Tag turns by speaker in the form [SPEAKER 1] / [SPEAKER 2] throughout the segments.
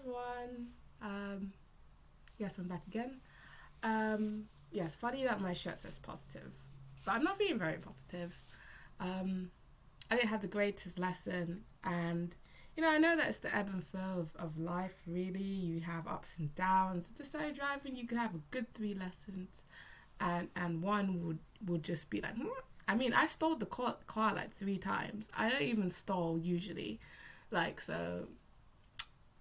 [SPEAKER 1] everyone. Yes, I'm back again. Yes, funny that my shirt says positive, but I'm not feeling very positive. I didn't have the greatest lesson, and I know that it's the ebb and flow of life. Really, you have ups and downs. To start driving, you could have a good 3 lessons, and one would just be like, I mean, I stole the car like 3 times. I don't even stall usually, so.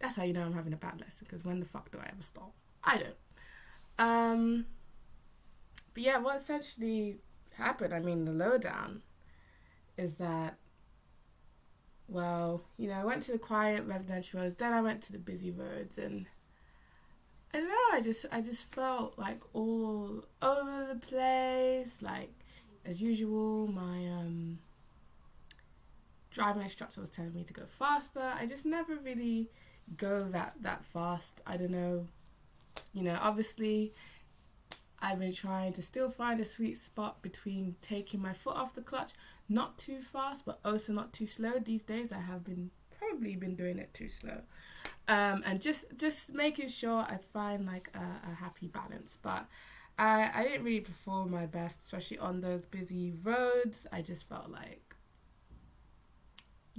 [SPEAKER 1] That's how you know I'm having a bad lesson, because when the fuck do I ever stall? I don't. But yeah, what essentially happened, I mean, the lowdown is that, well, I went to the quiet residential roads, then I went to the busy roads, and I don't know, I just felt like all over the place. Like, as usual, my driving instructor was telling me to go faster. I just never really go that fast. I don't know. Obviously I've been trying to still find a sweet spot between taking my foot off the clutch, not too fast but also not too slow. These days I have probably been doing it too slow, and just making sure I find like a happy balance. But I didn't really perform my best, especially on those busy roads. I just felt like,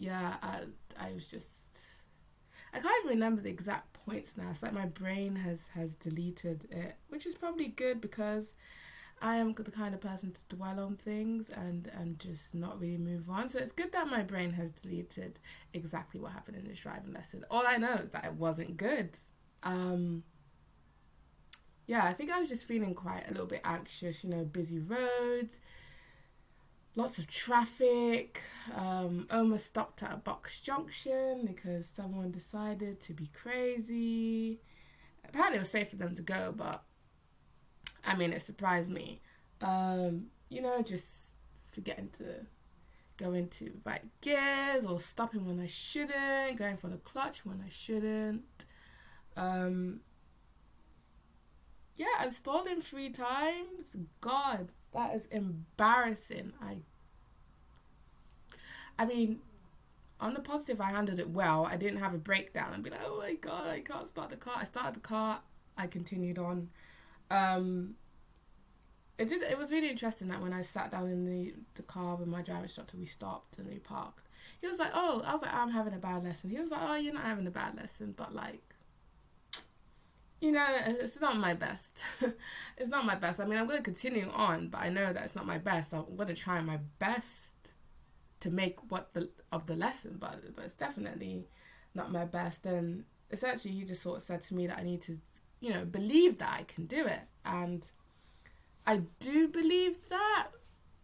[SPEAKER 1] I was just, I can't even remember the exact points now. It's like my brain has deleted it, which is probably good, because I am the kind of person to dwell on things and just not really move on. So it's good that my brain has deleted exactly what happened in this driving lesson. All I know is that it wasn't good. I think I was just feeling quite a little bit anxious, busy roads, lots of traffic, almost stopped at a box junction because someone decided to be crazy. Apparently it was safe for them to go, but I mean, it surprised me. Just forgetting to go into right gears, or stopping when I shouldn't, going for the clutch when I shouldn't. And stalling 3 times. God, that is embarrassing. I mean, on the positive, I handled it well. I didn't have a breakdown and be like, oh my God, I can't start the car. I started the car. I continued on. It was really interesting that when I sat down in the car with my driving instructor, we stopped and we parked. He was like, oh, I was like, I'm having a bad lesson. He was like, oh, you're not having a bad lesson, but like, it's not my best. It's not my best. I mean, I'm going to continue on, but I know that it's not my best. I'm going to try my best to make of the lesson, but it's definitely not my best. And essentially, he just sort of said to me that I need to, believe that I can do it. And I do believe that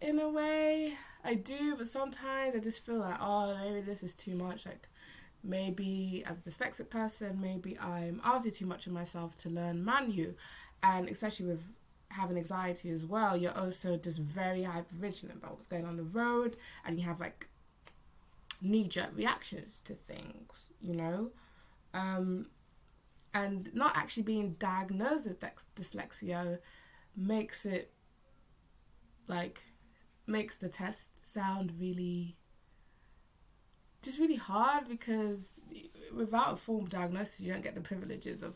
[SPEAKER 1] in a way. I do, but sometimes I just feel like, oh, maybe this is too much. Like, maybe as a dyslexic person, maybe I'm asking too much of myself to learn Manu. And especially with having anxiety as well, you're also just very hyper vigilant about what's going on the road, and you have like knee-jerk reactions to things, and not actually being diagnosed with dyslexia makes the test sound really hard, because without a formal diagnosis you don't get the privileges of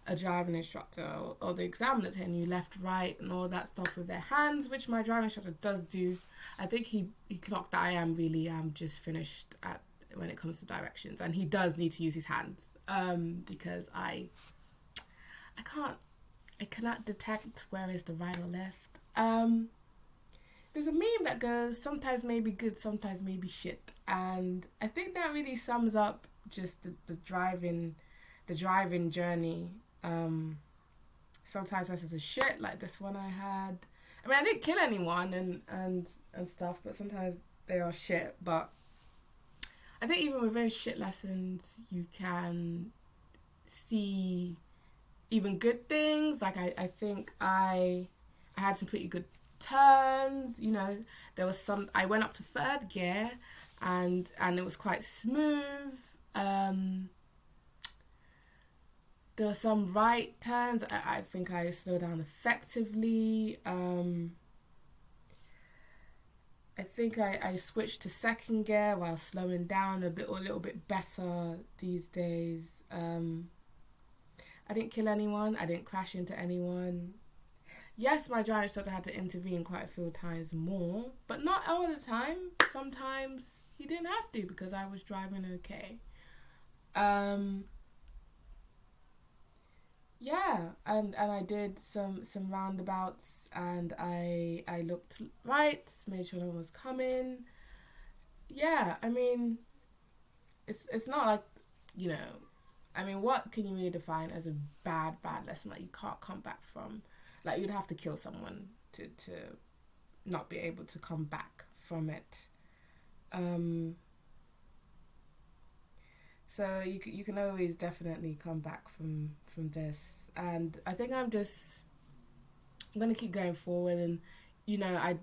[SPEAKER 1] a driving instructor or the examiner telling you left, right and all that stuff with their hands, which my driving instructor does do. I think he clocked that I am just finished at when it comes to directions, and he does need to use his hands, because I cannot detect where is the right or left. There's a meme that goes, sometimes maybe good, sometimes maybe shit. And I think that really sums up just the driving journey. Sometimes this is a shit, like this one I had. I mean, I didn't kill anyone and stuff, but sometimes they are shit. But I think even within shit lessons, you can see even good things. Like, I think I had some pretty good turns. There was some, I went up to 3rd gear and it was quite smooth. There were some right turns. I think I slowed down effectively. I think I switched to second gear while slowing down a little bit better these days. I didn't kill anyone. I didn't crash into anyone. Yes, my driving instructor had to intervene quite a few times more, but not all the time. Sometimes he didn't have to because I was driving okay. Yeah, and I did some roundabouts, and I looked right, made sure no one was coming. Yeah, I mean, it's not like, you know, I mean, what can you really define as a bad lesson that you can't come back from? Like, you'd have to kill someone to not be able to come back from it. So you can always definitely come back from this, and I think I'm gonna keep going forward, and I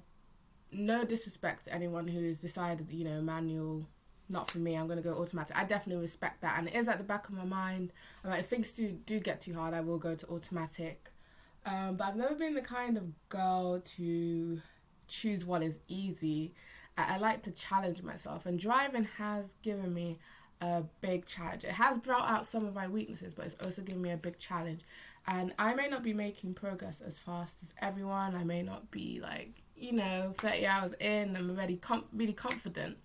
[SPEAKER 1] no disrespect to anyone who's decided manual not for me, I'm gonna go automatic. I definitely respect that, and it is at the back of my mind. If things do get too hard, I will go to automatic. But I've never been the kind of girl to choose what is easy. I like to challenge myself, and driving has given me a big challenge. It has brought out some of my weaknesses, but it's also given me a big challenge. And I may not be making progress as fast as everyone. I may not be 30 hours in, I'm already really confident.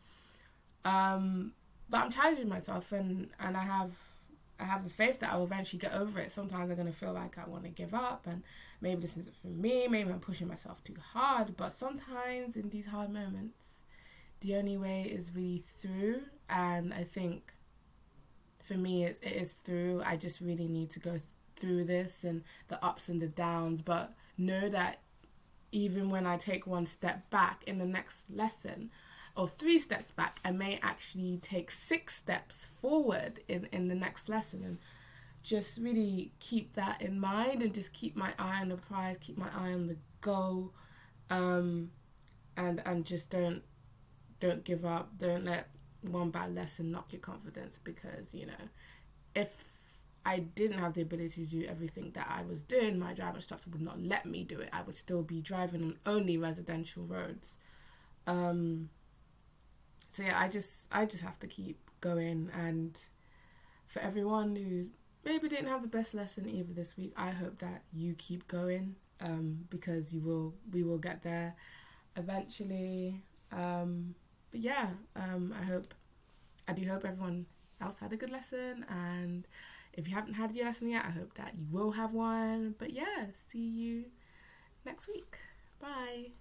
[SPEAKER 1] But I'm challenging myself, and I have a faith that I'll eventually get over it. Sometimes I'm going to feel like I want to give up, and maybe this isn't for me, maybe I'm pushing myself too hard, but sometimes in these hard moments, the only way is really through, and I think for me it is through. I just really need to go through this and the ups and the downs, but know that even when I take one step back in the next lesson, or 3 steps back, I may actually take 6 steps forward in the next lesson, and just really keep that in mind, and just keep my eye on the prize, keep my eye on the goal, and just don't give up. Don't let one bad lesson knock your confidence, because if I didn't have the ability to do everything that I was doing, my driving instructor would not let me do it. I would still be driving on only residential roads. So yeah, I just have to keep going. And for everyone who maybe didn't have the best lesson either this week, I hope that you keep going, because we will get there eventually. But yeah, I do hope everyone else had a good lesson, and if you haven't had your lesson yet, I hope that you will have one. But yeah, see you next week. Bye.